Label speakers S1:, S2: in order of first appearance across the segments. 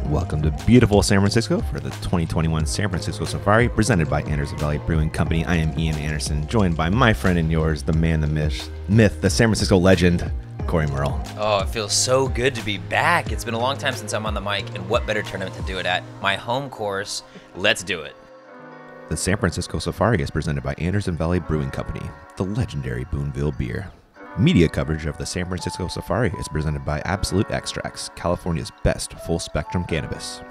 S1: Welcome to beautiful San Francisco for the 2021 San Francisco Safari, presented by Anderson Valley Brewing Company. I am Ian Anderson, joined by my friend and yours, the man, the myth, the San Francisco legend, Corey Merle.
S2: Oh, it feels so good to be back. It's been a long time since I'm on the mic, and what better tournament to do it at? My home course. Let's do it.
S1: The San Francisco Safari is presented by Anderson Valley Brewing Company, the legendary Boonville beer. Media coverage of the San Francisco Safari is presented by Absolute Extracts, California's best full-spectrum cannabis.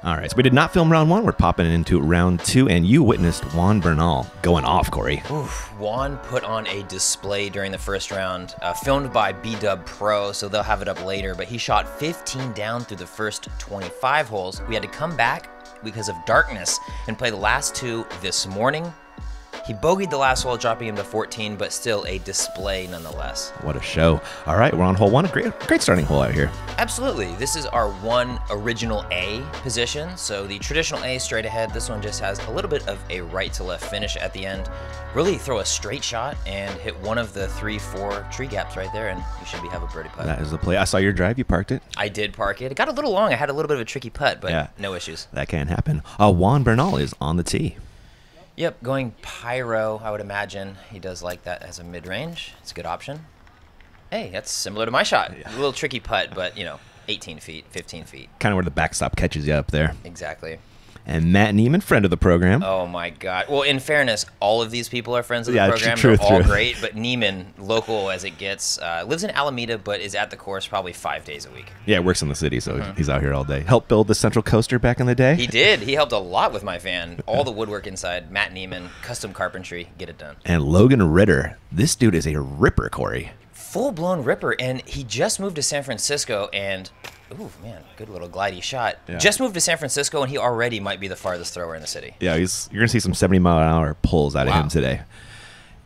S1: All right, so we did not film round one. We're popping into round two, and you witnessed Juan Bernal going off, Corey.
S2: Oof, Juan put on a display during the first round, filmed by B-Dub Pro, so they'll have it up later, but he shot 15 down through the first 25 holes. We had to come back because of darkness and play the last two this morning. He bogeyed the last hole, dropping him to 14, but still a display nonetheless.
S1: What a show. All right, we're on hole one. A great starting hole out here.
S2: Absolutely. This is our one original A position. So the traditional A straight ahead, this one just has a little bit of a right to left finish at the end. Really throw a straight shot and hit one of the 3-4 tree gaps right there, and you should have a birdie putt.
S1: That is the play. I saw your drive. You parked it.
S2: I did park it. It got a little long. I had a little bit of a tricky putt, but
S1: yeah,
S2: no issues.
S1: That can happen. Juan Bernal is on the tee.
S2: Yep, going pyro, I would imagine. He does like that as a mid-range. It's a good option. Hey, that's similar to my shot. Yeah. A little tricky putt, but, 18 feet, 15 feet.
S1: Kind of where the backstop catches you up there.
S2: Exactly.
S1: And Matt Neiman, friend of the program.
S2: Oh, my God. Well, in fairness, all of these people are friends of the program.
S1: True.
S2: They're all great, but Neiman, local as it gets, lives in Alameda, but is at the course probably 5 days a week.
S1: Yeah, works in the city, so he's out here all day. Helped build the Central Coaster back in the day.
S2: He did. He helped a lot with my van. All the woodwork inside. Matt Neiman, custom carpentry, get it done.
S1: And Logan Ritter. This dude is a ripper, Corey.
S2: Full-blown ripper, and he just moved to San Francisco, and... Ooh, man, good little glidey shot. Yeah. Just moved to San Francisco, and he already might be the farthest thrower in the city.
S1: Yeah, you're going to see some 70-mile-an-hour pulls out of him today.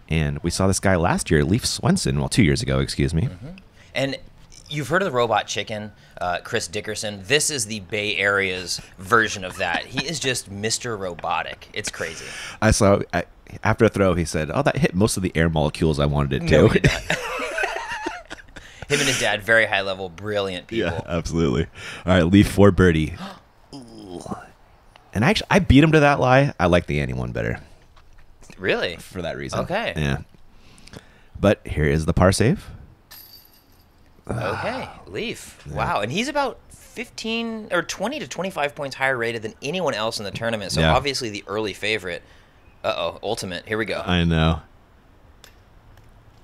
S1: And we saw this guy last year, Leif Swenson, 2 years ago, excuse me.
S2: Mm-hmm. And you've heard of the robot chicken, Chris Dickerson. This is the Bay Area's version of that. He is just Mr. Robotic. It's crazy.
S1: I saw, after a throw, he said, that hit most of the air molecules I wanted it to.
S2: No, he did not. Him and his dad, very high level, brilliant people.
S1: Yeah, absolutely. All right, Leaf for birdie. And I beat him to that lie. I like the Annie one better.
S2: Really?
S1: For that reason.
S2: Okay.
S1: Yeah. But here is the par save.
S2: Okay, Leaf. Yeah. Wow, and he's about 15 or 20 to 25 points higher rated than anyone else in the tournament. So obviously the early favorite. Ultimate. Here we go.
S1: I know.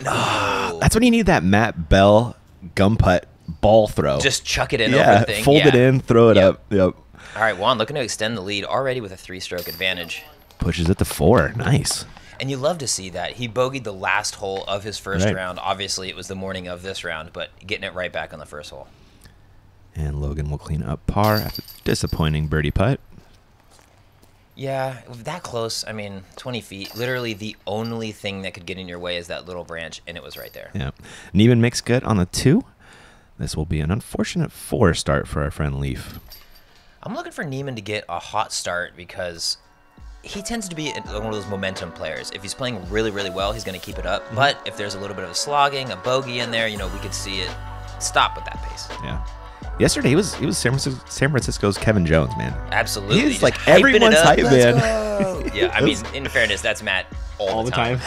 S1: No. That's when you need that Matt Bell gum putt ball throw.
S2: Just chuck it in over thing.
S1: Fold it in, throw it up. Yep.
S2: All right, Juan looking to extend the lead already with a 3-stroke advantage.
S1: Pushes it to 4. Nice.
S2: And you love to see that. He bogeyed the last hole of his first round. Obviously, it was the morning of this round, but getting it right back on the first hole.
S1: And Logan will clean up par after disappointing birdie putt.
S2: Yeah, that close. 20 feet. Literally the only thing that could get in your way is that little branch, and it was right there.
S1: Yeah. Neiman makes good on the 2. This will be an unfortunate 4 start for our friend Leif.
S2: I'm looking for Neiman to get a hot start because he tends to be one of those momentum players. If he's playing really, really well, he's going to keep it up. But if there's a little bit of a slogging, a bogey in there, we could see it stop at that pace.
S1: Yeah. Yesterday, he was San Francisco's Kevin Jones, man.
S2: Absolutely.
S1: He's like everyone's hype man.
S2: Yeah, in fairness, that's Matt all the time.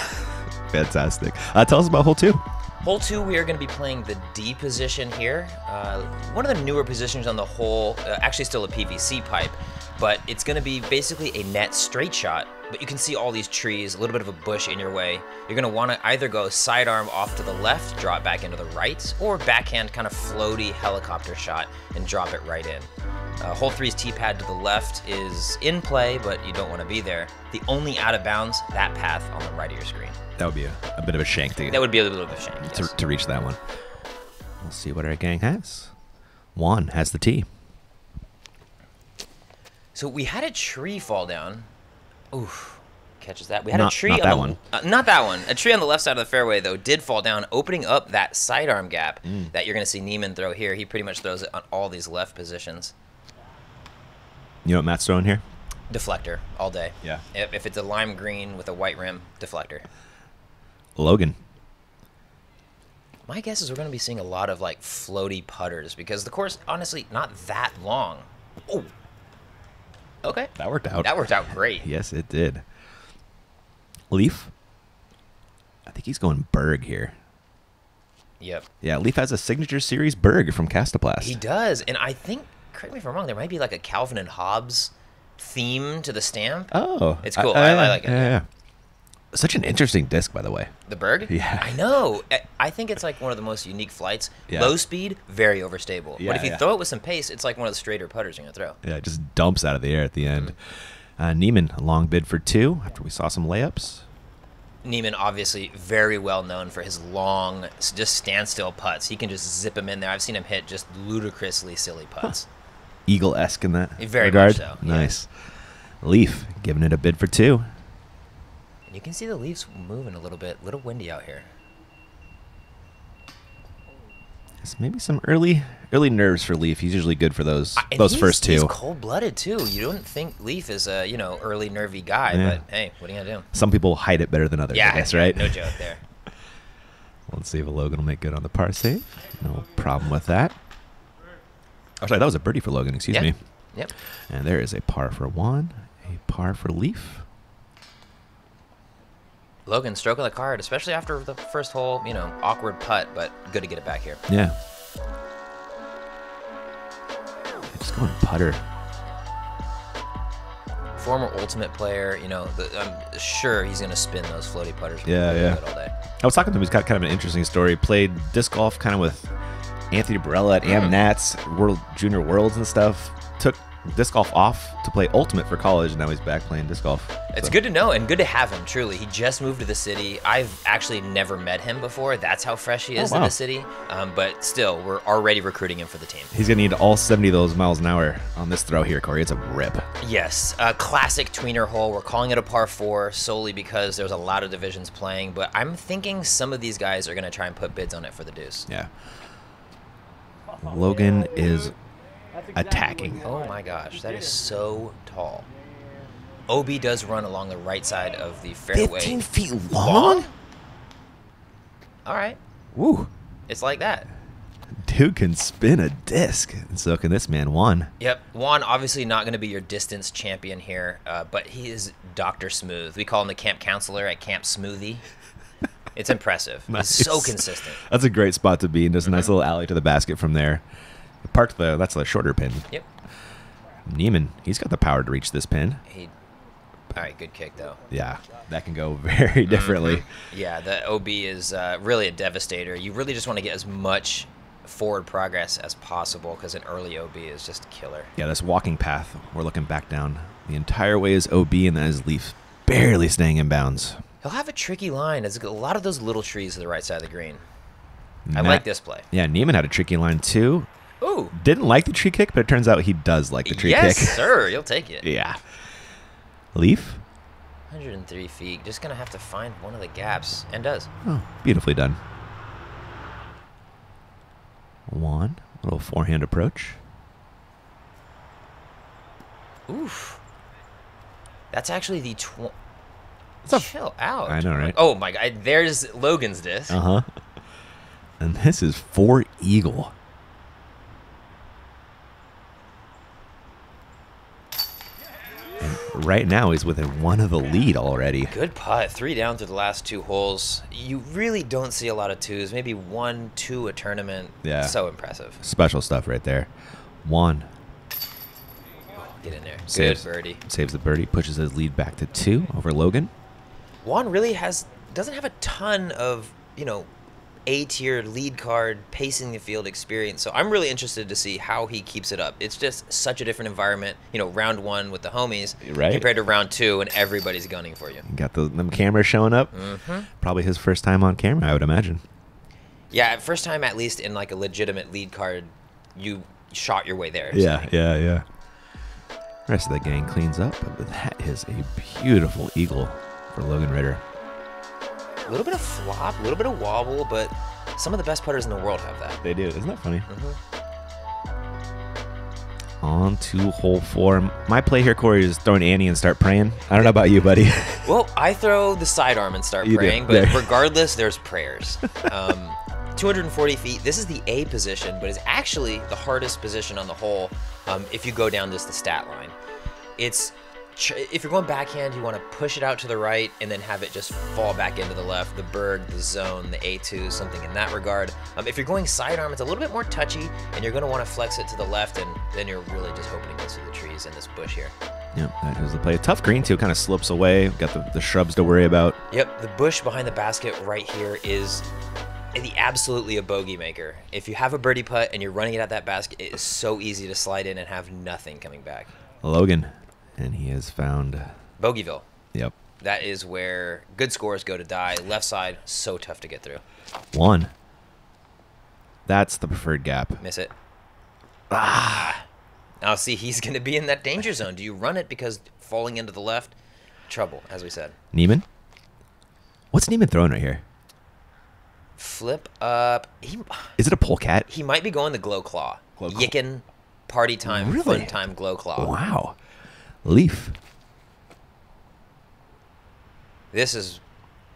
S1: Fantastic. Tell us about hole 2.
S2: Hole 2, we are going to be playing the D position here. One of the newer positions on the hole, actually still a PVC pipe, but it's going to be basically a net straight shot. But you can see all these trees, a little bit of a bush in your way. You're going to want to either go sidearm off to the left, draw it back into the right, or backhand kind of floaty helicopter shot and drop it right in. Hole 3's tee pad to the left is in play, but you don't want to be there. The only out of bounds, that path on the right of your screen.
S1: That would be a bit of a shank to get.
S2: That would be a little bit of a shank, yes.
S1: to reach that one. We'll see what our gang has. Juan has the tee.
S2: So we had a tree fall down. Oof. catches that. We had a tree
S1: not
S2: on
S1: that
S2: the
S1: one.
S2: Not that one. A tree on the left side of the fairway though did fall down, opening up that sidearm gap that you're going to see Neiman throw here. He pretty much throws it on all these left positions.
S1: You know what Matt's throwing here?
S2: Deflector all day.
S1: Yeah.
S2: If it's a lime green with a white rim, deflector.
S1: Logan.
S2: My guess is we're going to be seeing a lot of like floaty putters because the course, honestly, not that long. Oh. Okay.
S1: That worked out.
S2: That worked out great.
S1: Yes, it did. Leif. I think he's going Berg here.
S2: Yep.
S1: Yeah, Leif has a signature series Berg from Castoplast.
S2: He does, and I think, correct me if I'm wrong, there might be like a Calvin and Hobbes theme to the stamp.
S1: Oh.
S2: It's cool. I like it.
S1: Yeah. Such an interesting disc, by the way.
S2: The Berg?
S1: Yeah.
S2: I know. I think it's like one of the most unique flights.
S1: Yeah.
S2: Low speed, very overstable.
S1: Yeah,
S2: but if you
S1: yeah.
S2: throw it with some pace, it's like one of the straighter putters you're going to throw.
S1: Yeah, it just dumps out of the air at the end. Neiman, a long bid for 2 after we saw some layups.
S2: Neiman, obviously very well known for his long, just standstill putts. He can just zip them in there. I've seen him hit just ludicrously silly putts.
S1: Eagle-esque in that
S2: Very
S1: regard.
S2: much so.
S1: Nice. Leif, giving it a bid for 2.
S2: You can see the leaves moving a little bit. A little windy out here.
S1: It's maybe some early nerves for Leif. He's usually good for those
S2: And
S1: first 2.
S2: He's cold-blooded, too. You don't think Leif is a, early nervy guy,
S1: Yeah.
S2: but hey, what are you going to do?
S1: Some people hide it better than others, I guess, right?
S2: No joke there.
S1: Let's see if Logan will make good on the par save. No problem with that. Oh, sorry, that was a birdie for Logan, excuse me.
S2: Yep.
S1: And there is a par for 1, a par for Leif.
S2: Logan stroking the card, especially after the first hole, awkward putt, but good to get it back here.
S1: Yeah. Just going putter.
S2: Former Ultimate player, I'm sure he's going to spin those floaty putters.
S1: Yeah.
S2: All day.
S1: I was talking to him. He's got kind of an interesting story. Played disc golf kind of with Anthony Barella at Am Nats, World Junior Worlds and stuff. Took disc golf off to play Ultimate for college, and now he's back playing disc golf.
S2: It's good to know and good to have him, truly. He just moved to the city. I've actually never met him before. That's how fresh he is in the city. But still, we're already recruiting him for the team.
S1: He's going to need all 70 of those miles an hour on this throw here, Corey. It's a rip.
S2: Yes, a classic tweener hole. We're calling it a par 4 solely because there's a lot of divisions playing, but I'm thinking some of these guys are going to try and put bids on it for the deuce.
S1: Yeah. Logan is attacking.
S2: Oh my gosh, that is so tall. OB does run along the right side of the fairway.
S1: 15 feet long?
S2: All right.
S1: Woo.
S2: It's like that.
S1: Dude can spin a disc, and so can this man, Juan.
S2: Yep. Juan, obviously not going to be your distance champion here, but he is Dr. Smooth. We call him the camp counselor at Camp Smoothie. It's impressive.
S1: Nice.
S2: He's so consistent.
S1: That's a great spot to be, and there's a nice little alley to the basket from there. That's the shorter pin.
S2: Yep.
S1: Neiman, he's got the power to reach this pin.
S2: All right, good kick, though.
S1: Yeah, that can go very differently.
S2: Yeah, the OB is really a devastator. You really just want to get as much forward progress as possible because an early OB is just a killer.
S1: Yeah, this walking path, we're looking back down. The entire way is OB, and that is Leif barely staying in bounds.
S2: He'll have a tricky line. There's a lot of those little trees to the right side of the green. I like this play.
S1: Yeah, Neiman had a tricky line, too.
S2: Ooh.
S1: Didn't like the tree kick, but it turns out he does like the tree kick.
S2: Yes, sir. You'll take it.
S1: Yeah. Leif?
S2: 103 feet. Just going to have to find one of the gaps. And does.
S1: Oh, beautifully done. One little forehand approach.
S2: Oof. That's actually the... Chill out.
S1: I know, right?
S2: Oh, my God. There's Logan's disc.
S1: Uh-huh. And this is for eagle. And right now he's within one of the lead already.
S2: Good putt. 3 down through the last 2 holes. You really don't see a lot of 2s. Maybe 1, 2 a tournament.
S1: Yeah.
S2: So impressive.
S1: Special stuff right there. One.
S2: Get in there.
S1: Saves,
S2: Good birdie.
S1: Saves the birdie. Pushes his lead back to 2 over Logan.
S2: Juan really doesn't have a ton of, A-tier lead card, pacing the field experience. So I'm really interested to see how he keeps it up. It's just such a different environment, round 1 with the homies compared to round 2 and everybody's gunning for you.
S1: You got them cameras showing up. Probably his first time on camera, I would imagine.
S2: Yeah, first time at least in like a legitimate lead card, you shot your way there.
S1: Yeah. Rest of the gang cleans up, but that is a beautiful eagle. for Logan Ritter.
S2: A little bit of flop, a little bit of wobble, but some of the best putters in the world have that.
S1: They do. Isn't that funny? On to hole 4. My play here, Corey, is throw an ante and start praying. I don't know about you, buddy.
S2: Well, I throw the sidearm and start praying, but regardless, there's prayers. 240 feet. This is the A position, but it's actually the hardest position on the hole if you go down just the stat line. If you're going backhand, you want to push it out to the right and then have it just fall back into the left. The berg, the zone, the A2, something in that regard. If you're going sidearm, it's a little bit more touchy, and you're going to want to flex it to the left, and then you're really just hoping it goes through the trees in this bush here.
S1: Yep, that was the play. A tough green, too. Kind of slopes away. Got the shrubs to worry about.
S2: Yep, the bush behind the basket right here is absolutely a bogey maker. If you have a birdie putt and you're running it at that basket, it is so easy to slide in and have nothing coming back.
S1: Logan. And he has found
S2: Bogeyville.
S1: Yep.
S2: That is where good scores go to die. Left side, so tough to get through.
S1: 1. That's the preferred gap.
S2: Miss it. Now see, he's going to be in that danger zone. Do you run it because falling into the left? Trouble, as we said.
S1: Neiman? What's Neiman throwing right here?
S2: Flip up.
S1: Is it a polecat?
S2: He might be going the glow claw. Yicken, party time,
S1: really?
S2: fun time, glow claw.
S1: Wow. Leif.
S2: This is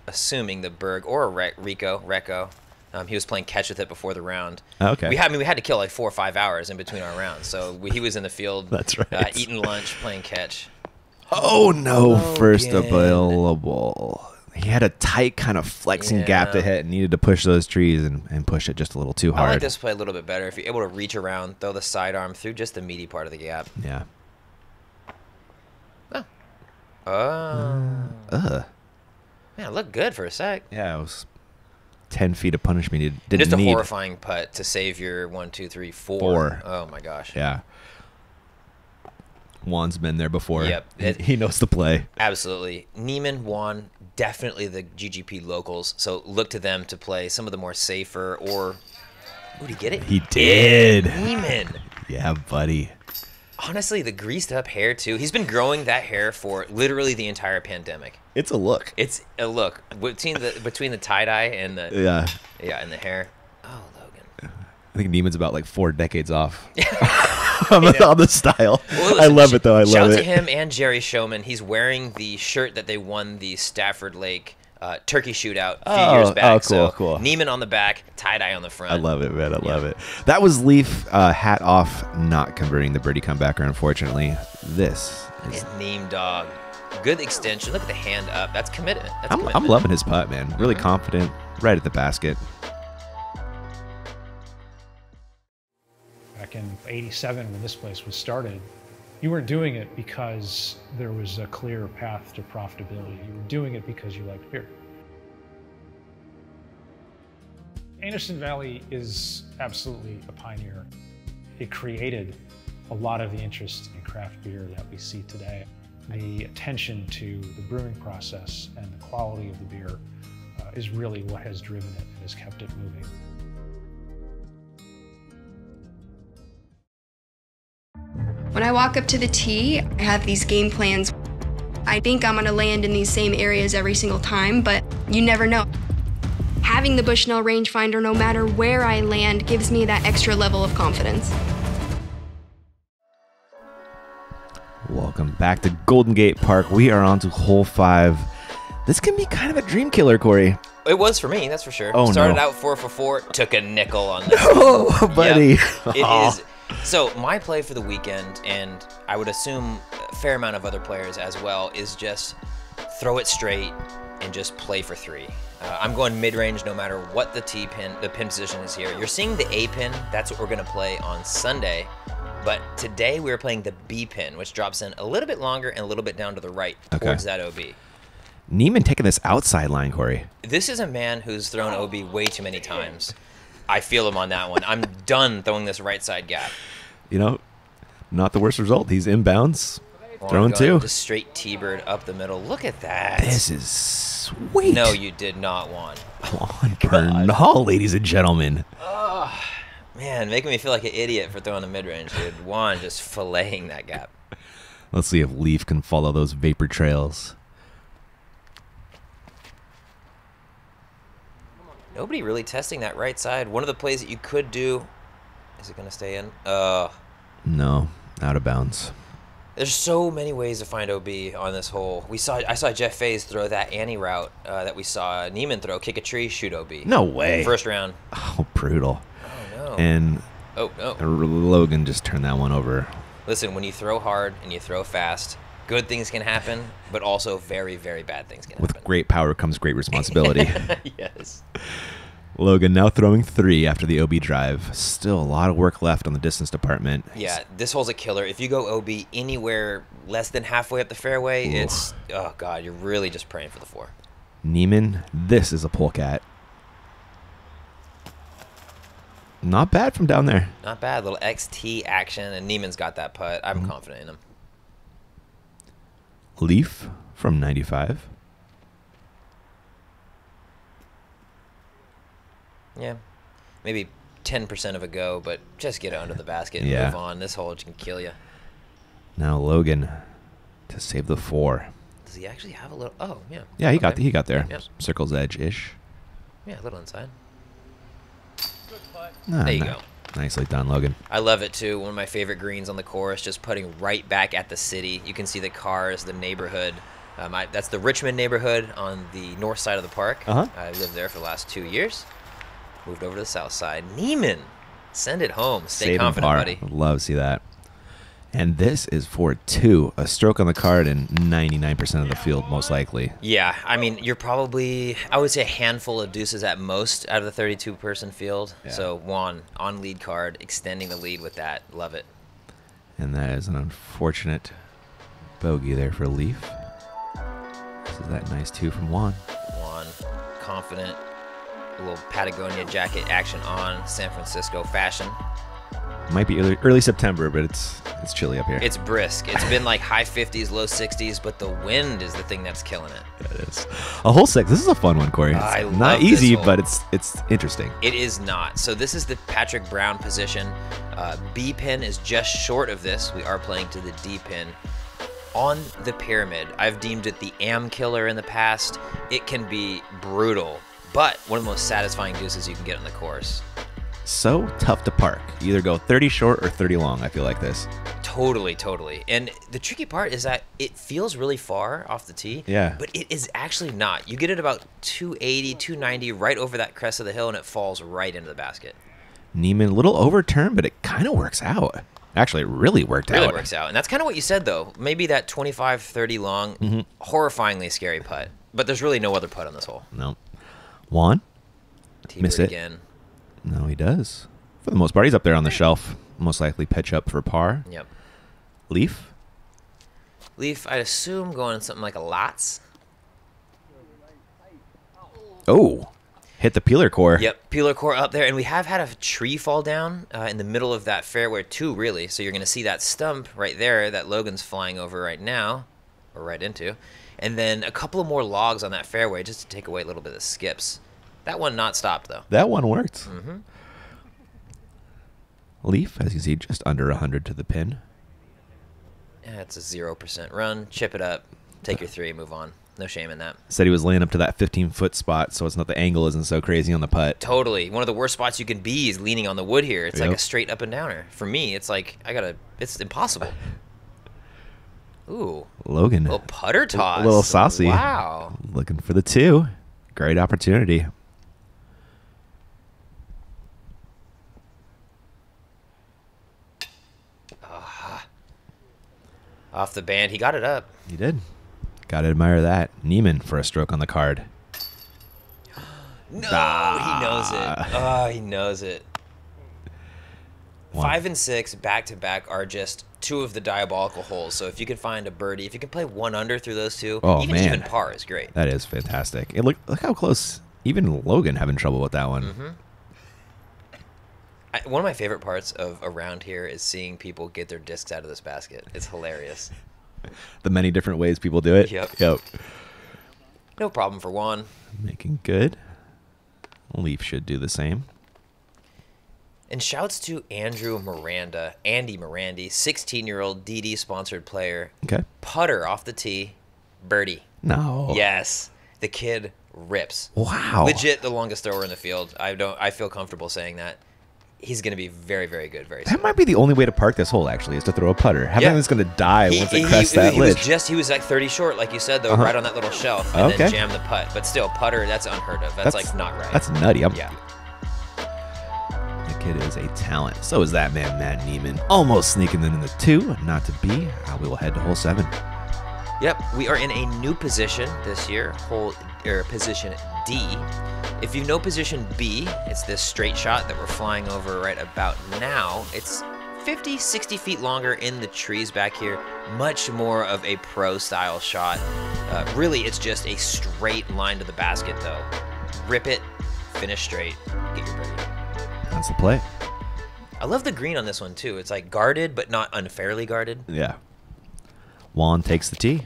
S2: assuming the Berg or Recco. He was playing catch with it before the round.
S1: Okay.
S2: We had to kill like 4 or 5 hours in between our rounds. So he was in the field.
S1: That's right.
S2: Eating lunch, playing catch.
S1: Oh, no.
S2: Logan.
S1: First available. He had a tight kind of flexing gap to hit and needed to push those trees and push it just a little too hard.
S2: I like this play a little bit better. If you're able to reach around, throw the sidearm through just the meaty part of the gap.
S1: Yeah.
S2: Man, it looked good for a sec.
S1: Yeah, it was 10 feet of punishment you didn't
S2: Just a
S1: need.
S2: horrifying putt to save your 1, 2, 3, 4. Oh, my gosh.
S1: Yeah. Juan's been there before.
S2: Yep.
S1: He knows the play.
S2: Absolutely. Neiman, Juan, definitely the GGP locals. So look to them to play some of the more safer or... Oh, did he get it?
S1: He did.
S2: Neiman.
S1: Yeah, buddy.
S2: Honestly, the greased up hair, too. He's been growing that hair for literally the entire pandemic.
S1: It's a look.
S2: It's a look. Between the tie-dye and the... Yeah, and the hair. Oh, Logan.
S1: I think Neiman's about like 4 decades off on the style.
S2: Well, listen,
S1: I love it, though. I love
S2: shout
S1: it.
S2: to him and Jerry Showman. He's wearing the shirt that they won the Stafford Lake turkey shootout a few years back.
S1: Oh, cool,
S2: so
S1: cool.
S2: Neiman on the back, tie-dye on the front.
S1: I love it, man. I love it. That was Leif, hat off, not converting the birdie comebacker, unfortunately. This is...
S2: Neem dog. Good extension. Look at the hand up. That's commitment. That's commitment.
S1: I'm loving his putt, man. Really confident, right at the basket.
S3: Back in '87, when this place was started, you weren't doing it because there was a clear path to profitability. You were doing it because you liked beer. Anderson Valley is absolutely a pioneer. It created a lot of the interest in craft beer that we see today. The attention to the brewing process and the quality of the beer is really what has driven it and has kept it moving.
S4: When I walk up to the tee, I have these game plans. I think I'm gonna land in these same areas every single time, but you never know. Having the Bushnell rangefinder, no matter where I land, gives me that extra level of confidence.
S1: Welcome back to Golden Gate Park. We are on to hole 5. This can be kind of a dream killer, Corey.
S2: It was for me, that's for sure.
S1: Oh,
S2: Started
S1: no.
S2: out 4 for 4, took a nickel on this.
S1: Oh, buddy.
S2: Yep. It is. So my play for the weekend, and I would assume a fair amount of other players as well, is just throw it straight and just play for 3. I'm going mid-range no matter what the pin position is here. You're seeing the A pin. That's what we're going to play on Sunday. But today we're playing the B pin, which drops in a little bit longer and a little bit down to the right towards that OB.
S1: Neiman taking this outside line, Corey.
S2: This is a man who's thrown OB way too many times. I feel him on that one. I'm done throwing this right side gap.
S1: You know, not the worst result. He's inbounds, throwing 2.
S2: Just straight T-bird up the middle. Look at that.
S1: This is sweet.
S2: No, you did not want.
S1: Juan Bernal, ladies and gentlemen.
S2: Oh, man, making me feel like an idiot for throwing a mid-range, dude. Juan just filleting that gap.
S1: Let's see if Leif can follow those vapor trails.
S2: Nobody really testing that right side. One of the plays that you could do, is it going to stay in?
S1: No, out of bounds.
S2: There's so many ways to find OB on this hole. I saw Jeff Faze throw that Annie route that we saw Neiman throw, kick a tree, shoot OB.
S1: No way.
S2: First round.
S1: Oh, brutal.
S2: Oh, no.
S1: And Logan just turned that one over.
S2: Listen, when you throw hard and you throw fast, good things can happen, but also very, very bad things can happen.
S1: With great power comes great responsibility.
S2: Yes.
S1: Logan now throwing 3 after the OB drive. Still a lot of work left on the distance department.
S2: Yeah, this hole's a killer. If you go OB anywhere less than halfway up the fairway, it's, oh, God, you're really just praying for the 4.
S1: Neiman, this is a polecat. Not bad from down there.
S2: Not bad. Little XT action, and Neiman's got that putt. I'm confident in him.
S1: Leif from 95.
S2: Yeah, maybe 10% of a go, but just get it under the basket and
S1: Yeah.
S2: move on. This hole can kill you.
S1: Now Logan to save the 4.
S2: Does he actually have a little? Oh, yeah.
S1: Yeah, he
S2: Okay.
S1: got there.
S2: Yep.
S1: Circle's edge-ish.
S2: Yeah, a little inside.
S1: Ah,
S2: There you go.
S1: Nicely done, Logan.
S2: I love it, too. One of my favorite greens on the course, just putting right back at the city. You can see the cars, the neighborhood. That's the Richmond neighborhood on the north side of the park. I lived there for the last 2 years. Moved over to the south side. Neiman, send it home. Stay
S1: Save
S2: confident,
S1: par.
S2: buddy.
S1: I'd love to see that. And this is for 2. A stroke on the card and 99% of the field, most likely.
S2: Yeah, I mean, you're probably, I would say a handful of deuces at most out of the 32-person field.
S1: Yeah.
S2: So Juan on lead card, extending the lead with that. Love it.
S1: And that is an unfortunate bogey there for Leif. This is that nice 2 from Juan.
S2: Juan, confident. A little Patagonia jacket action on, San Francisco fashion.
S1: Might be early September, but it's chilly up here.
S2: It's brisk. It's been like high 50s, low 60s, but the wind is the thing that's killing it.
S1: Yeah, it is. A hole 6. This is a fun one, Corey. It's
S2: I love
S1: not
S2: this
S1: easy,
S2: hole.
S1: but it's interesting.
S2: It is not. So this is the Patrick Brown position. B pin is just short of this. We are playing to the D pin. On the pyramid, I've deemed it the am killer in the past. It can be brutal, but one of the most satisfying deuces you can get on the course.
S1: So tough to park. You either go 30 short or 30 long, I feel like this.
S2: Totally, totally. And the tricky part is that it feels really far off the tee.
S1: Yeah.
S2: But it is actually not. You get it about 280, 290 right over that crest of the hill, and it falls right into the basket.
S1: Neiman, a little overturned, but it kind of works out. Actually, it really worked out.
S2: Really works out. And that's kind of what you said, though. Maybe that 25, 30 long, horrifyingly scary putt. But there's really no other putt on this hole.
S1: No. Juan? Miss it
S2: again.
S1: No, he does. For the most part, he's up there on the shelf. Most likely pitch up for par.
S2: Yep.
S1: Leif?
S2: Leif, I'd assume going something like a Lots.
S1: Oh, hit the peeler core.
S2: Yep, peeler core up there. And we have had a tree fall down in the middle of that fairway, too, really. So you're going to see that stump right there that Logan's flying over right now, or right into. And then a couple of more logs on that fairway just to take away a little bit of the skips. That one not stopped, though.
S1: That one worked.
S2: Mm-hmm.
S1: Leif, as you see, just under 100 to the pin.
S2: Yeah, it's a 0% run. Chip it up. Take your 3. Move on. No shame in that.
S1: Said he was laying up to that 15-foot spot, so it's not the angle isn't so crazy on the putt.
S2: Totally. One of the worst spots you can be is leaning on the wood here. It's like
S1: Yep.
S2: a straight up and downer. For me, it's like, it's impossible. Ooh.
S1: Logan.
S2: Little putter toss.
S1: A little saucy.
S2: Wow.
S1: Looking for the 2. Great opportunity.
S2: Off the band. He got it up.
S1: He did. Gotta admire that. Neiman for a stroke on the card.
S2: No, he knows it. Oh, he knows it.
S1: One.
S2: 5 and 6 back-to-back are just 2 of the diabolical holes. So if you can find a birdie, if you can play 1 under through those 2,
S1: Oh,
S2: even
S1: man.
S2: par is great.
S1: That is fantastic. And look how close. Even Logan having trouble with that one.
S2: Mm-hmm. One of my favorite parts of around here is seeing people get their discs out of this basket. It's hilarious.
S1: The many different ways people do it.
S2: Yep. No problem for Juan.
S1: Making good. Leif should do the same.
S2: And shouts to Andy Miranda, 16-year-old DD-sponsored player.
S1: Okay.
S2: Putter off the tee, birdie.
S1: No.
S2: Yes. The kid rips.
S1: Wow.
S2: Legit the longest thrower in the field. I feel comfortable saying that. He's going to be very, very good very soon.
S1: That might be the only way to park this hole, actually, is to throw a putter. Having it's going to die once it crests that ledge.
S2: He was like 30 short, like you said, though, right on that little shelf, and then jam the putt. But still, putter, that's unheard of. That's like not right.
S1: That's nutty.
S2: Yeah.
S1: The kid is a talent. So is that man, Matt Neiman. Almost sneaking in the 2. Not to be. We will head to hole 7.
S2: Yep, we are in a new position this year, position D. If you know position B, it's this straight shot that we're flying over right about now. It's 50, 60 feet longer in the trees back here. Much more of a pro-style shot. Really, it's just a straight line to the basket, though. Rip it, finish straight, get your birdie.
S1: That's the play.
S2: I love the green on this one, too. It's like guarded, but not unfairly guarded.
S1: Yeah. Juan takes the tee.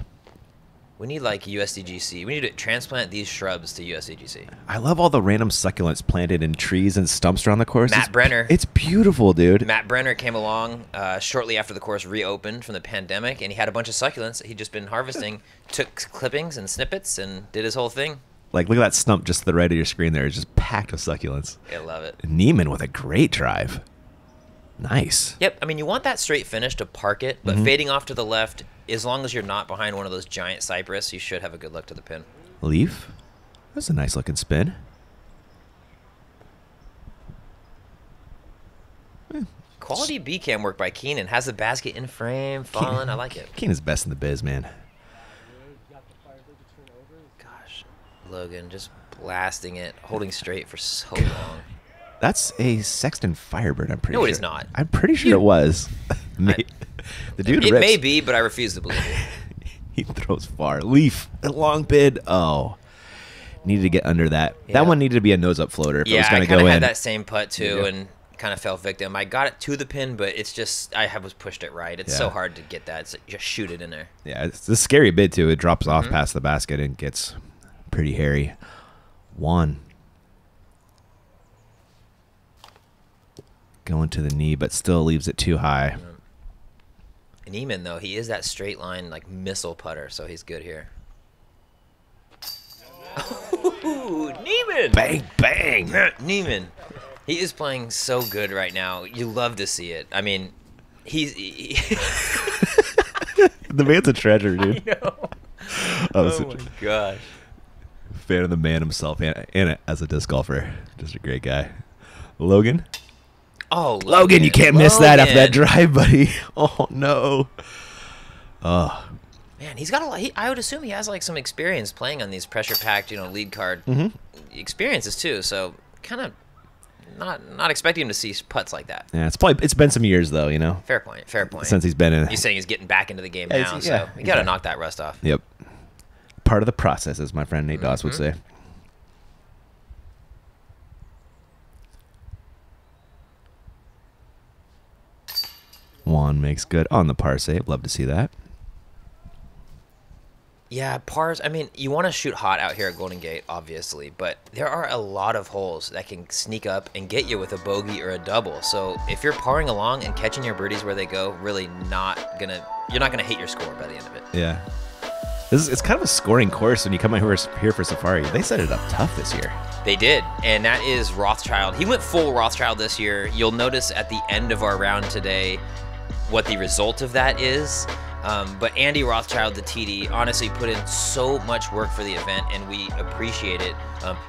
S2: We need like USDGC. We need to transplant these shrubs to USDGC.
S1: I love all the random succulents planted in trees and stumps around the course.
S2: Matt Brenner.
S1: It's beautiful, dude.
S2: Matt Brenner came along shortly after the course reopened from the pandemic, and he had a bunch of succulents that he'd just been harvesting, took clippings and snippets, and did his whole thing.
S1: Like, look at that stump just to the right of your screen there. It's just packed with succulents.
S2: I love it.
S1: Neiman with a great drive. Nice.
S2: Yep. I mean, you want that straight finish to park it, but fading off to the left, as long as you're not behind one of those giant cypress, you should have a good look to the pin.
S1: Leif. That's a nice looking spin.
S2: Quality B-cam work by Keenan. Has the basket in frame, falling. I like it.
S1: Keenan's best in the biz, man.
S2: Gosh. Logan just blasting it, holding straight for so long.
S1: That's a Sexton Firebird, I'm pretty sure.
S2: No, it is not.
S1: I'm pretty sure it was. The dude
S2: It
S1: rips.
S2: may be, but I refuse to believe it.
S1: He throws far. Leif, a long bid. Oh. Needed to get under that.
S2: Yeah.
S1: That one needed to be a nose-up floater if it was
S2: I
S1: going to
S2: kind
S1: go
S2: of
S1: in.
S2: had that same putt, too, and kind of fell victim. I got it to the pin, but it's just, was pushed it right. It's so hard to get that. It's like, just shoot it in there.
S1: Yeah, it's a scary bid, too. It drops off past the basket and gets pretty hairy. Juan. Going to the knee, but still leaves it too high.
S2: Neiman, though, he is that straight line, like missile putter, so he's good here. Ooh, Neiman!
S1: Bang, bang!
S2: Neiman. He is playing so good right now. You love to see it. I mean,
S1: The man's a treasure, dude.
S2: I know.
S1: Oh
S2: my gosh.
S1: Fan of the man himself and as a disc golfer. Just a great guy. Logan?
S2: Oh,
S1: Logan, you can't miss that after that drive, buddy. Oh, no. Oh.
S2: Man, he's got a lot. I would assume he has like some experience playing on these pressure-packed, lead card experiences too. So kind of not expecting him to see putts like that.
S1: Yeah, it's been some years though,
S2: Fair point. Fair point.
S1: Since he's been in.
S2: He's saying he's getting back into the game now, so you got to knock that rust off.
S1: Yep. Part of the process, as my friend Nate Doss would say. Juan makes good on the par save. Love to see that.
S2: Yeah, pars. I mean, you want to shoot hot out here at Golden Gate, obviously, but there are a lot of holes that can sneak up and get you with a bogey or a double. So if you're parring along and catching your birdies where they go, really you're not gonna hit your score by the end of it.
S1: Yeah. It's kind of a scoring course when you come out here for Safari. They set it up tough this year.
S2: They did, and that is Rothschild. He went full Rothschild this year. You'll notice at the end of our round today what the result of that is. But Andy Rothschild, the TD, honestly put in so much work for the event, and we appreciate it.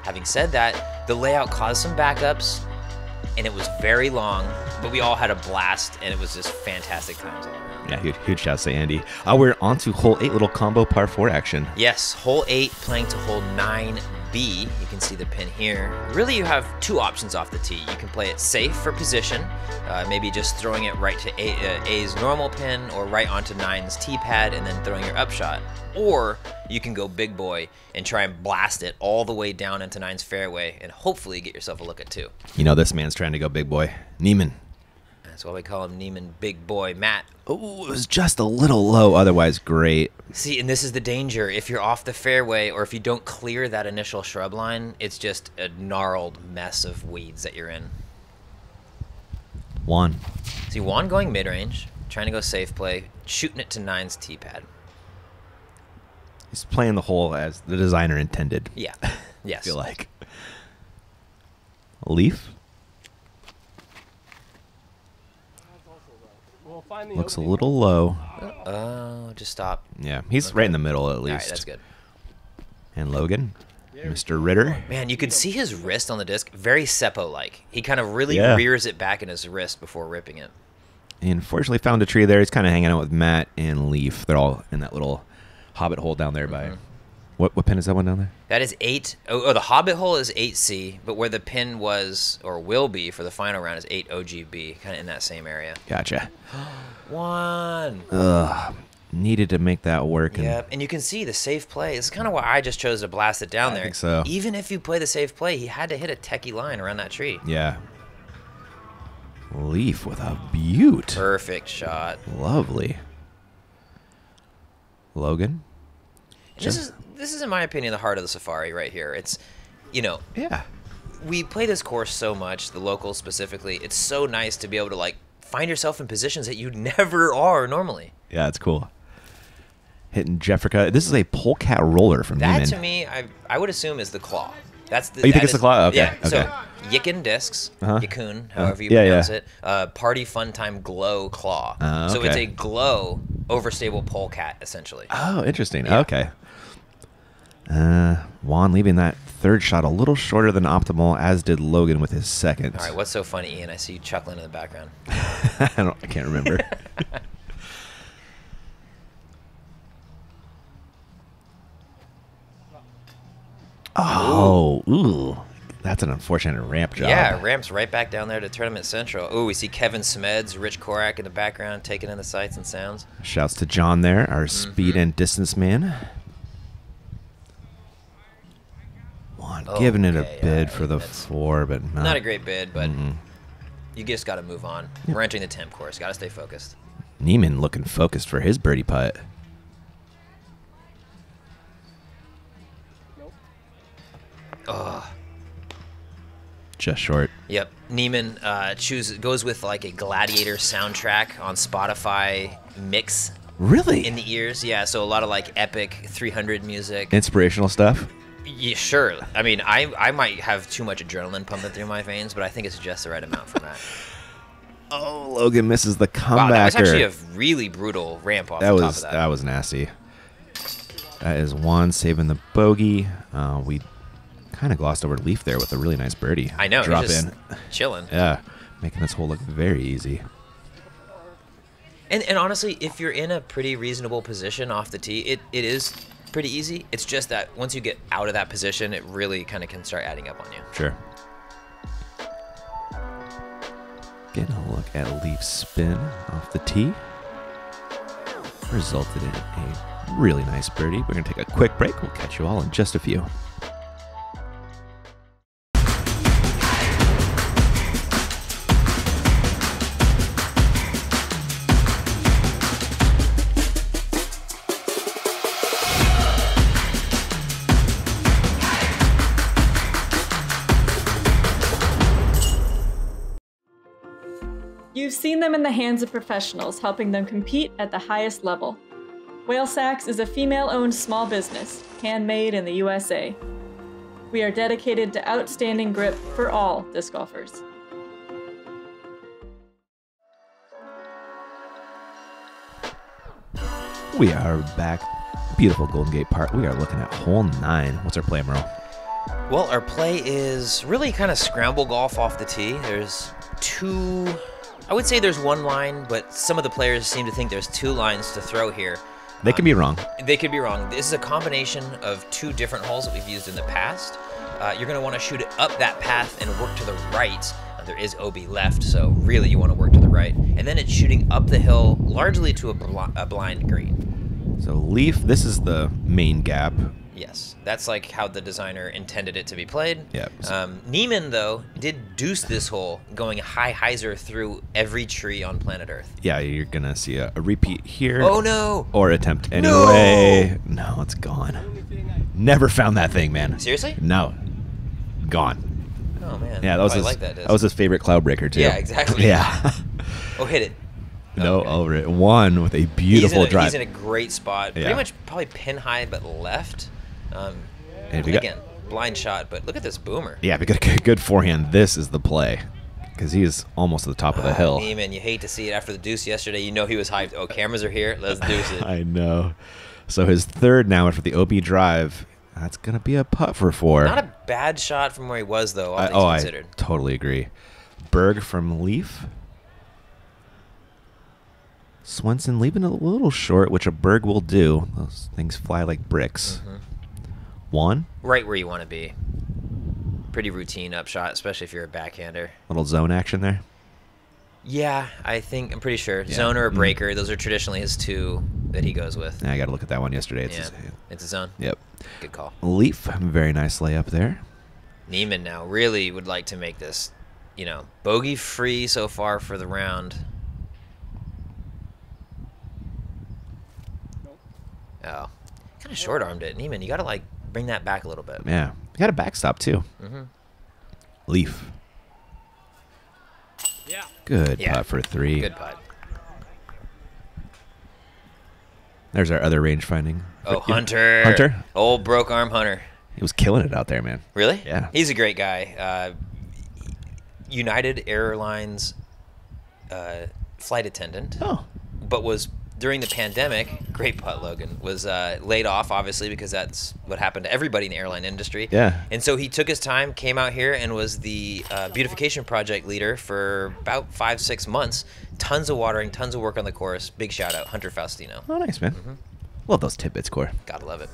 S2: Having said that, the layout caused some backups, and it was very long, but we all had a blast, and it was just fantastic times all around.
S1: Yeah, huge shouts to Andy. We're on to hole 8, little combo par 4 action.
S2: Yes, hole 8 playing to hole 9B. You can see the pin here. Really, you have two options off the tee. You can play it safe for position, maybe just throwing it right to A's normal pin or right onto 9's tee pad and then throwing your upshot. Or you can go big boy and try and blast it all the way down into 9's fairway and hopefully get yourself a look at 2.
S1: This man's trying to go big boy. Neiman.
S2: That's why we call him Neiman Big Boy. Matt.
S1: Oh, it was just a little low. Otherwise, great.
S2: See, and this is the danger. If you're off the fairway or if you don't clear that initial shrub line, it's just a gnarled mess of weeds that you're in.
S1: Juan.
S2: See, Juan going mid-range, trying to go safe play, shooting it to 9's tee pad.
S1: He's playing the hole as the designer intended.
S2: Yeah. Yes.
S1: I feel like. Leif looks a little low.
S2: Oh, just stop.
S1: Yeah, he's right in the middle at least.
S2: All right, that's good.
S1: And Logan, Mr. Ritter.
S2: Man, you can see his wrist on the disc, very Seppo-like. He kind of really rears it back in his wrist before ripping it.
S1: He unfortunately found a tree there. He's kind of hanging out with Matt and Leif. They're all in that little hobbit hole down there by... What pin is that one down there?
S2: That is 8. Oh, the Hobbit hole is 8C, but where the pin was or will be for the final round is 8 OGB, kind of in that same area.
S1: Gotcha.
S2: 1.
S1: Ugh. Needed to make that work.
S2: Yep, and you can see the safe play. This is kind of why I just chose to blast it down there.
S1: I think so.
S2: Even if you play the safe play, he had to hit a techie line around that tree.
S1: Yeah. Leif with a beaut.
S2: Perfect shot.
S1: Lovely. Logan.
S2: This is, in my opinion, the heart of the safari right here. It's,
S1: Yeah.
S2: we play this course so much, the locals specifically. It's so nice to be able to, like, find yourself in positions that you never are normally.
S1: Yeah, it's cool. Hitting Jeffrica. This is a polecat roller from
S2: That,
S1: Neiman.
S2: to me, I would assume is the claw. That's the.
S1: Oh, you think it's the claw? Okay.
S2: Yeah.
S1: Okay.
S2: So, Yikin discs, Yikun, however you
S1: Yeah,
S2: pronounce
S1: yeah.
S2: it. Party Fun Time Glow claw. So
S1: okay.
S2: it's a glow overstable polecat, essentially.
S1: Oh, interesting.
S2: Yeah.
S1: Okay. Juan leaving that third shot a little shorter than optimal, as did Logan with his second.
S2: All right, what's so funny, Ian? I see you chuckling in the background.
S1: I can't remember. Ooh. That's an unfortunate ramp job.
S2: Yeah, ramps right back down there to Tournament Central. Ooh, we see Kevin Smeds, Rich Korak in the background, taking in the sights and sounds.
S1: Shouts to John there, our speed and distance man. Juan giving it a bid for the 4, but
S2: not a great bid, but you just got to move on. We're entering the temp course. Got to stay focused.
S1: Neiman looking focused for his birdie putt.
S2: Ugh.
S1: Just short.
S2: Yep. Neiman goes with like a Gladiator soundtrack on Spotify mix.
S1: Really?
S2: In the ears, yeah. So a lot of like epic 300 music.
S1: Inspirational stuff?
S2: Yeah, sure. I mean, I might have too much adrenaline pumping through my veins, but I think it's just the right amount for that.
S1: Oh, Logan misses the comebacker.
S2: Wow, that was actually a really brutal ramp off the top of that.
S1: That was nasty. That is Juan saving the bogey. We kind of glossed over Leif there with a really nice birdie.
S2: I know.
S1: Drop
S2: just
S1: in.
S2: Chilling.
S1: Yeah, making this hole look very easy.
S2: And honestly, if you're in a pretty reasonable position off the tee, it is pretty easy. It's just that once you get out of that position, it really kind of can start adding up on you.
S1: Sure. Getting a look at Leif's spin off the tee. Resulted in a really nice birdie. We're going to take a quick break. We'll catch you all in just a few.
S5: You've seen them in the hands of professionals, helping them compete at the highest level. Whale Sacks is a female-owned small business, handmade in the USA. We are dedicated to outstanding grip for all disc golfers.
S1: We are back. Beautiful Golden Gate Park. We are looking at hole 9. What's our play, Merle?
S2: Well, our play is really kind of scramble golf off the tee. There's two... I would say there's one line, but some of the players seem to think there's 2 lines to throw here.
S1: They could be wrong.
S2: They could be wrong. This is a combination of 2 different holes that we've used in the past. You're going to want to shoot it up that path and work to the right. There is OB left, so really you want to work to the right. And then it's shooting up the hill, largely to a blind green.
S1: So Leif, this is the main gap.
S2: Yes, that's like how the designer intended it to be played.
S1: Yep.
S2: Neiman, though, did deuce this hole, going high hyzer through every tree on planet Earth.
S1: Yeah, you're going to see a repeat here.
S2: Oh, no.
S1: Or attempt anyway. No, it's gone. Never found that thing, man.
S2: Seriously?
S1: No. Gone.
S2: Oh, man.
S1: Yeah, that was
S2: I like that.
S1: That was his favorite cloud breaker, too.
S2: Yeah, exactly.
S1: Yeah.
S2: Oh, hit it.
S1: No,
S2: Okay.
S1: over it. One with a beautiful drive.
S2: He's in a great spot.
S1: Yeah.
S2: Pretty much probably pin high, but left.
S1: And if you got-
S2: Again, blind shot, but look at this boomer.
S1: Yeah, if you got a good forehand, this is the play. Because he is almost at the top of the hill.
S2: Neiman, you hate to see it after the deuce yesterday. You know he was hyped. Oh, cameras are here. Let's deuce it.
S1: I know. So his third now after the OB drive. That's going to be a putt for 4.
S2: Not a bad shot from where he was, though, all things
S1: I
S2: considered.
S1: totally agree. Berg from Leif. Swenson leaving a little short, which a Berg will do. Those things fly like bricks.
S2: Mm-hmm.
S1: 1.
S2: Right where you want to be. Pretty routine upshot, especially if you're a backhander.
S1: Little zone action there.
S2: Yeah, I'm pretty sure.
S1: Yeah.
S2: Zone or a breaker, those are traditionally his 2 that he goes with.
S1: Yeah, I got to look at that one yesterday.
S2: Yeah, it's a zone.
S1: Yep.
S2: Good call.
S1: Leif, very nice layup there.
S2: Neiman now really would like to make this, bogey free so far for the round. Oh, kind of short armed it, Neiman. You got to bring that back a little bit.
S1: Yeah. You got a backstop too.
S2: Mm-hmm.
S1: Leif.
S3: Yeah.
S1: Good
S2: Yeah.
S1: putt for 3.
S2: Good putt.
S1: There's our other range finding.
S2: Oh, Hunter.
S1: Hunter?
S2: Old broke arm Hunter.
S1: He was killing it out there, man.
S2: Really?
S1: Yeah.
S2: He's a great guy. United Airlines flight attendant.
S1: Oh.
S2: But was during the pandemic, great putt, Logan, was laid off, obviously, because that's what happened to everybody in the airline industry.
S1: Yeah.
S2: And so he took his time, came out here, and was the beautification project leader for about 5-6 months. Tons of watering, tons of work on the course. Big shout out, Hunter Faustino.
S1: Oh, nice, man.
S2: Mm-hmm.
S1: Love those tidbits, Core.
S2: Gotta love it.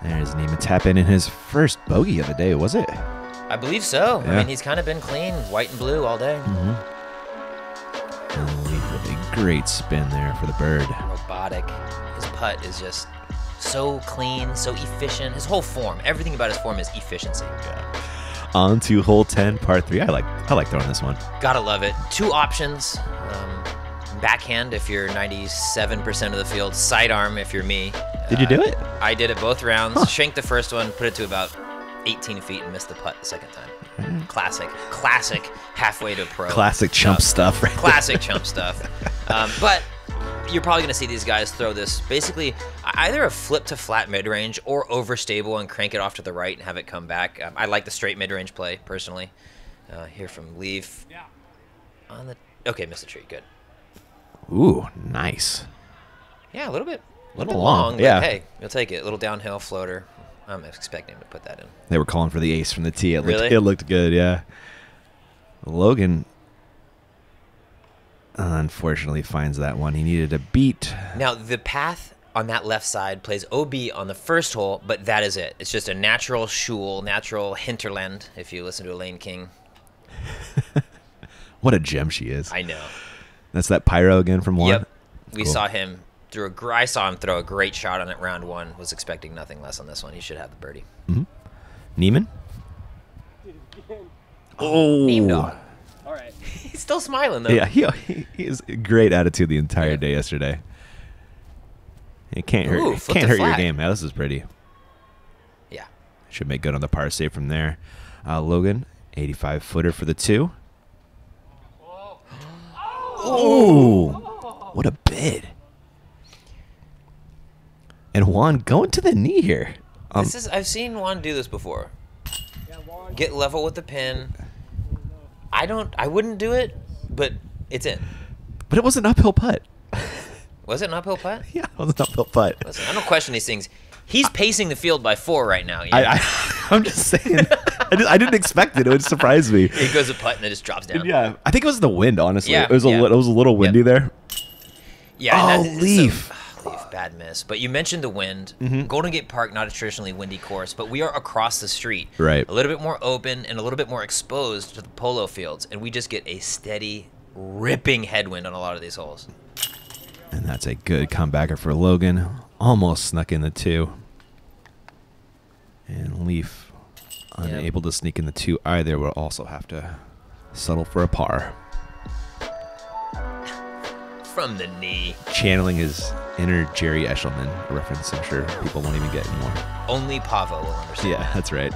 S1: There's Neiman tapping in his first bogey of the day, was it?
S2: I believe so.
S1: Yeah.
S2: I mean, he's kind of been clean, white and blue all day.
S1: And Leif with a great spin there for the bird.
S2: Robotic. His putt is just so clean, so efficient. His whole form, everything about his form is efficiency.
S1: On to hole 10, par 3. I like throwing this one.
S2: Gotta love it. 2 options. Backhand if you're 97% of the field. Sidearm if you're me.
S1: Did you do it?
S2: I did it both rounds.
S1: Huh.
S2: Shanked the first one, put it to about 18 feet and missed the putt the second time. Classic halfway to pro.
S1: Classic chump stuff, right?
S2: Classic chump stuff. But you're probably going to see these guys throw this basically either a flip to flat mid-range or overstable and crank it off to the right and have it come back. I like the straight mid-range play, personally. Here from Leif. Okay, missed the tree. Good.
S1: Ooh, nice.
S2: Yeah, a little bit.
S1: Little long,
S2: but
S1: yeah.
S2: hey, you'll take it. A little downhill floater. I'm expecting him to put that in.
S1: They were calling for the ace from the tee.
S2: Really?
S1: It looked good, yeah. Logan unfortunately finds that one. He needed a beat.
S2: Now, the path on that left side plays OB on the first hole, but that is it. It's just a natural shul, natural hinterland, if you listen to Elaine King.
S1: What a gem she is.
S2: I know.
S1: That's that pyro again from one?
S2: Yep. We
S1: Cool.
S2: saw him I saw him throw a great shot on it round 1. Was expecting nothing less on this one. He should have the birdie.
S1: Neiman? Oh.
S2: Name dog.
S3: All right.
S2: He's still smiling, though.
S1: Yeah, he has a great attitude the entire day yesterday. It can't hurt.
S2: Ooh,
S1: It
S2: flip
S1: can't
S2: to
S1: hurt your
S2: flat.
S1: game. Yeah, this is pretty.
S2: Yeah.
S1: Should make good on the par save from there. Logan, 85 footer for the 2. Oh, what a bid! And Juan going to the knee here.
S2: I've seen Juan do this before. Get level with the pin. I wouldn't do it, but it's in.
S1: But it was an uphill putt.
S2: Was it an uphill putt?
S1: Yeah, it was an uphill putt.
S2: Listen, I don't question these things. He's pacing the field by 4 right now. You know?
S1: I'm just saying. I didn't expect it. It would surprise me.
S2: He goes a putt and it just drops down.
S1: Yeah, I think it was the wind. Honestly,
S2: Yeah,
S1: it was
S2: yeah.
S1: It was a little windy there.
S2: Yeah.
S1: Oh,
S2: and that's-
S1: Leif.
S2: Leif, bad miss. But you mentioned the wind.
S1: Mm-hmm.
S2: Golden Gate Park, not a traditionally windy course, but we are across the street.
S1: Right.
S2: A little bit more open and a little bit more exposed to the polo fields, and we just get a steady, ripping headwind on a lot of these holes.
S1: And that's a good comebacker for Logan. Almost snuck in the 2. And Leif, unable to sneak in the 2 either, will also have to settle for a par.
S2: From the knee.
S1: Channeling his inner Jerry Eshelman reference, I'm sure people won't even get anymore.
S2: Only Pavo will understand.
S1: Yeah, that's right.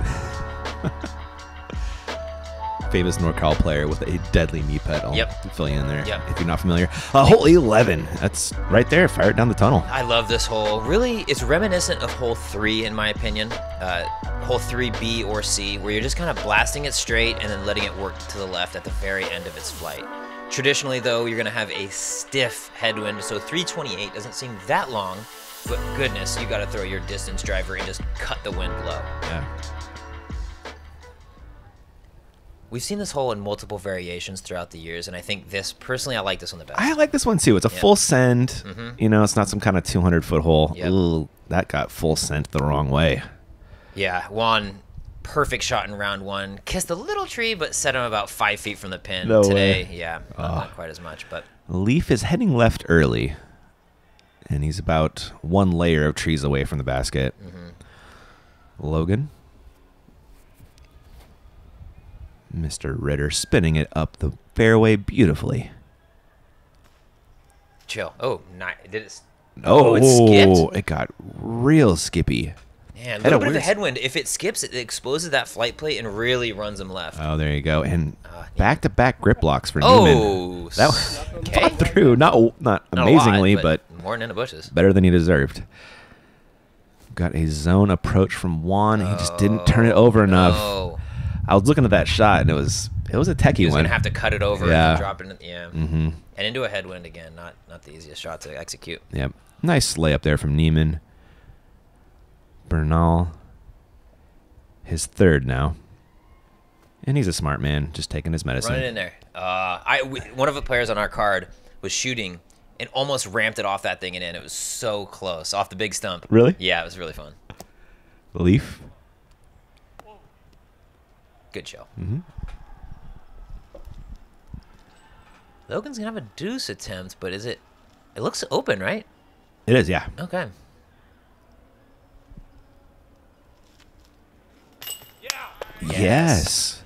S1: famous NorCal player with a deadly knee pet. I'll fill you in there if you're not familiar. Hole 11. That's right there. Fire it down the tunnel.
S2: I love this hole. Really, it's reminiscent of hole 3 in my opinion. Hole 3B or C, where you're just kind of blasting it straight and then letting it work to the left at the very end of its flight. Traditionally, though, you're going to have a stiff headwind, so 328 doesn't seem that long, but goodness, you got to throw your distance driver and just cut the wind low.
S1: Yeah.
S2: We've seen this hole in multiple variations throughout the years, and I think this, personally, I like this one the best.
S1: I like this one too. It's a full send. You know, it's not some kind of 200-foot hole. Ooh, that got full sent the wrong way.
S2: Yeah, Juan, perfect shot in round 1. Kissed a little tree, but set him about 5 feet from the pin.
S1: No
S2: Today,
S1: way.
S2: yeah, not quite as much. But
S1: Leif is heading left early, and he's about 1 layer of trees away from the basket. Logan. Mr. Ritter spinning it up the fairway beautifully.
S2: Chill. Oh, nice. Did it?
S1: Oh,
S2: it skipped?
S1: It got real skippy.
S2: Man, a little bit of a headwind. If it skips, it exposes that flight plate and really runs them left.
S1: Oh, there you go. And back-to-back grip blocks for Neiman. That thought through. Not amazingly,
S2: lot,
S1: but
S2: more than in the bushes.
S1: Better than he deserved. Got a zone approach from Juan. He just didn't turn it over enough.
S2: No.
S1: I was looking at that shot, and it was a techie
S2: He was
S1: one.
S2: going to have to cut it over and drop it in. Yeah.
S1: And
S2: into a headwind again. Not the easiest shot to execute.
S1: Yep. Nice layup there from Neiman. Bernal. His 3rd now. And he's a smart man, just taking his medicine.
S2: Run it in there. One of the players on our card was shooting and almost ramped it off that thing and in. It was so close. Off the big stump.
S1: Really?
S2: Yeah, it was really fun.
S1: Leif.
S2: Good show. Logan's going to have a deuce attempt, but is it... It looks open, right?
S1: It is, yeah.
S2: Okay.
S1: Yes.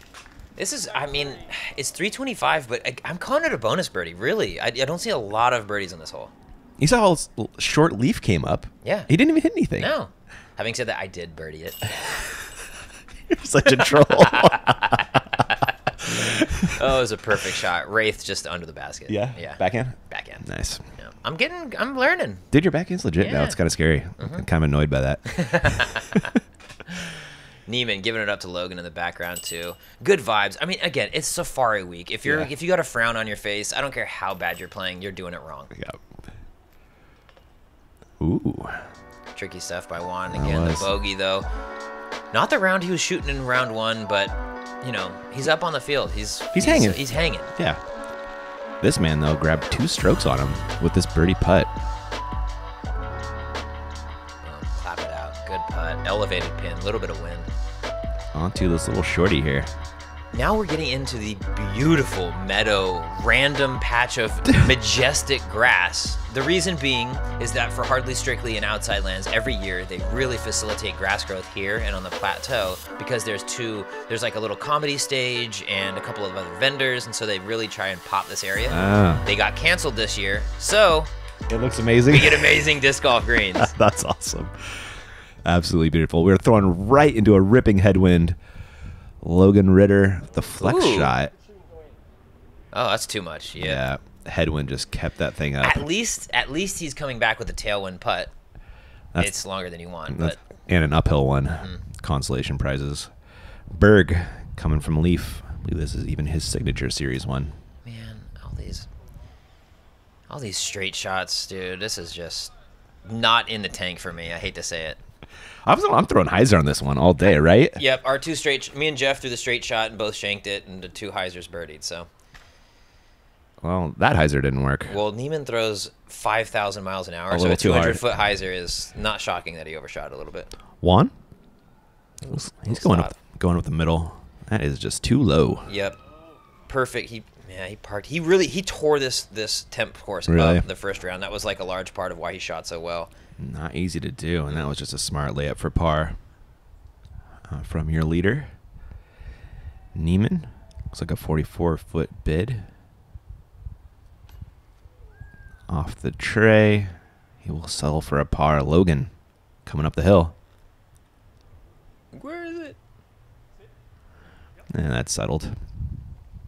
S2: This is, I mean, it's 325, but I'm calling it a bonus birdie, really. I don't see a lot of birdies in this hole.
S1: You saw how short Leif came up.
S2: Yeah.
S1: He didn't even hit anything.
S2: No. Having said that, I did birdie it.
S1: You're such a troll.
S2: Oh, it was a perfect shot. Wraith just under the basket.
S1: Yeah?
S2: Yeah.
S1: Backhand?
S2: Backhand.
S1: Nice.
S2: Yeah. I'm learning.
S1: Dude, your backhand's legit now.
S2: Yeah.
S1: It's kind of scary. I'm kind of annoyed by that.
S2: Neiman giving it up to Logan in the background too. Good vibes. I mean, again, it's Safari Week. If you got a frown on your face, I don't care how bad you're playing, you're doing it wrong.
S1: Yeah. Ooh.
S2: Tricky stuff by Juan. Again, the bogey though. Not the round he was shooting in round 1, but you know, he's up on the field. He's hanging. He's hanging.
S1: Yeah. This man though grabbed 2 strokes on him with this birdie putt.
S2: Clap it out. Good putt. Elevated pin. A little bit of wind.
S1: Onto this little shorty here.
S2: Now we're getting into the beautiful meadow, random patch of majestic grass. The reason being is that for Hardly Strictly and Outside Lands, every year they really facilitate grass growth here and on the plateau because there's like a little comedy stage and a couple of other vendors, and so they really try and pop this area. They got canceled this year, so
S1: it looks amazing.
S2: We get amazing disc golf greens.
S1: That's awesome. Absolutely beautiful. We're throwing right into a ripping headwind. Logan Ritter, the flex shot.
S2: Oh, that's too much. Yeah.
S1: Headwind just kept that thing up.
S2: At least he's coming back with a tailwind putt. It's longer than you want, but
S1: and an uphill one. Consolation prizes. Berg coming from Leif. I believe this is even his signature series one.
S2: Man, all these straight shots, dude. This is just not in the tank for me. I hate to say it.
S1: I'm throwing hyzer on this one all day, right?
S2: Yep, our 2 straight. Me and Jeff threw the straight shot and both shanked it, and the 2 hyzers birdied. So.
S1: Well, that hyzer didn't work.
S2: Well, Neiman throws 5,000 miles an hour, so a 200-foot hyzer is not shocking that he overshot a little bit.
S1: Juan? He's going with the middle. That is just too low.
S2: Yep, perfect. He parked. He tore this temp course
S1: really?
S2: Up the first round. That was like a large part of why he shot so well.
S1: Not easy to do, and that was just a smart layup for par from your leader. Neiman. Looks like a 44-foot bid. Off the tray. He will settle for a par. Logan coming up the hill.
S2: Where is it?
S1: And that's settled.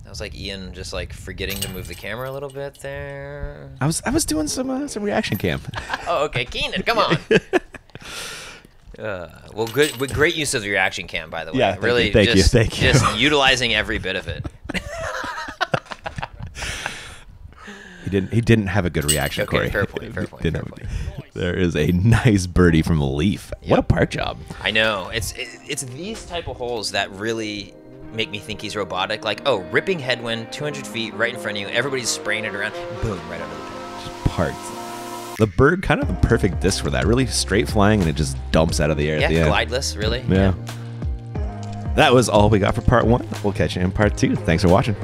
S2: That was like Ian just like forgetting to move the camera a little bit there.
S1: I was doing some reaction cam.
S2: Oh, okay, Keenan, come on. Well, great use of the reaction cam, by the way.
S1: Yeah,
S2: really,
S1: thank you.
S2: Just utilizing every bit of it.
S1: He didn't have a good reaction,
S2: Okay,
S1: Corey.
S2: fair point.
S1: There is a nice birdie from Leif. What a park job.
S2: I know. It's these type of holes that really make me think he's robotic. Like, oh, ripping headwind, 200 feet right in front of you. Everybody's spraying it around. Boom, right over the pin.
S1: Just parked. The bird, kind of the perfect disc for that. Really straight flying, and it just dumps out of the air at the end.
S2: Glideless, really.
S1: Yeah. That was all we got for part 1. We'll catch you in part 2. Thanks for watching.